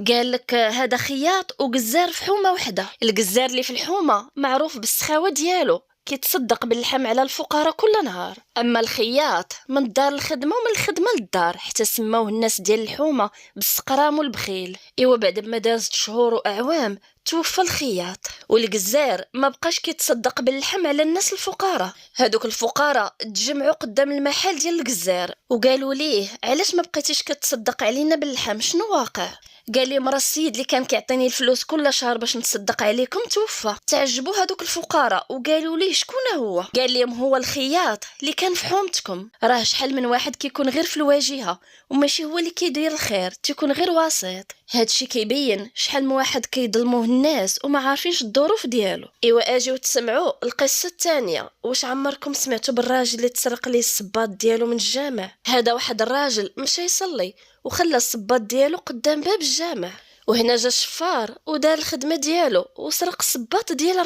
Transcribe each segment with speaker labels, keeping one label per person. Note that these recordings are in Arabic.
Speaker 1: قال لك هذا خياط وجزار في حومه وحده. الجزار اللي في الحومه معروف بالسخاوه ديالو، كيتصدق باللحم على الفقراء كل نهار. اما الخياط من الدار للخدمه ومن الخدمه للدار، حتى سماوه الناس ديال الحومه بالسقرام والبخيل. ايوا بعد ما دازت شهور واعوام توفى الخياط، والجزار ما بقاش كيتصدق باللحم على الناس الفقراء. هادوك الفقراء تجمعوا قدام المحل ديال الجزار وقالوا ليه علاش ما بقيتيش كتصدق علينا باللحم، شنو واقع؟ قال لي مرا السيد اللي كان كيعطيني الفلوس كل شهر باش نتصدق عليكم توفى. تعجبوا هذوك الفقراء وقالوا ليه شكون هو؟ قال لهم هو الخياط اللي كان في حومتكم. راه شحال من واحد كيكون غير في الواجهه وماشي هو اللي كيدير الخير، تيكون غير وسيط. هادشي كيبين شحال من واحد كيظلموه الناس وما عارفينش الظروف ديالو. ايوا اجيو تسمعوا القصه الثانيه. واش عمركم سمعتوا بالراجل اللي تسرق ليه الصباط ديالو من الجامع؟ هذا واحد الراجل مشى يصلي وخلى الصباط ديالو قدام باب الجامع، وهنا جا الشفار ودار الخدمه ديالو وسرق الصباط ديال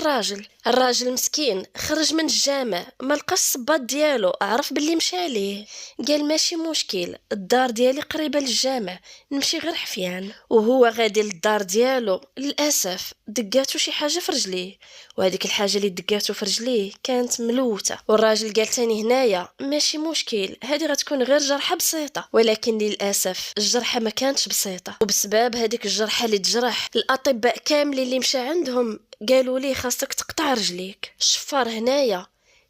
Speaker 1: الراجل مسكين خرج من الجامع ما لقاش الصباط ديالو، عرف باللي مشى ليه. قال ماشي مشكل، الدار ديالي قريبه للجامع، نمشي غير حفيان. وهو غادي للدار ديالو للاسف دقاتو شي حاجه في رجليه، وهذيك الحاجه اللي دقاتو في رجليه كانت ملوته. والراجل قال تاني هنايا ماشي مشكل، هذه غتكون غير جرحه بسيطه. ولكن للاسف الجرحه ما كانتش بسيطه، وبسبب هذيك الجرحه اللي تجرح الاطباء كاملين اللي مشى عندهم قالوا ليه خاصك تقطع رجليك. الشفار هنايا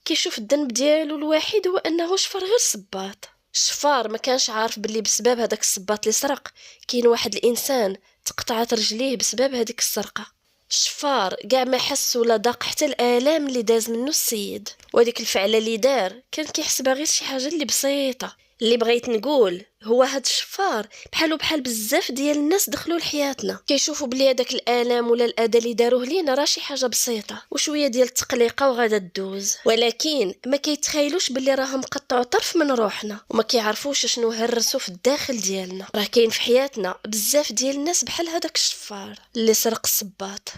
Speaker 1: كيشوف الذنب ديالو الوحيد هو انه شفر غير صباط. الشفار ما كانش عارف باللي بسبب هذاك الصباط اللي سرق كاين واحد الانسان تقطعت رجليه بسبب هذيك السرقه. الشفار كاع ما حس ولا ذاق حتى الالام اللي داز منه السيد، وديك الفعله اللي دار كان كيحسبها غير شي حاجه اللي بسيطه. اللي بغيت نقول هو هاد الشفار بحال بزاف ديال الناس دخلوا لحياتنا كيشوفوا بلي هذاك الالام ولا الاذى اللي داروه لينا راه شي حاجه بسيطه وشويه ديال التقليقه وغادا تدوز، ولكن ما كيتخيلوش بلي راهم قطعوا طرف من روحنا وما كيعرفوش شنو هرسوا في الداخل ديالنا. راه كاين في حياتنا بزاف ديال الناس بحال هذاك الشفار اللي سرق الصباط.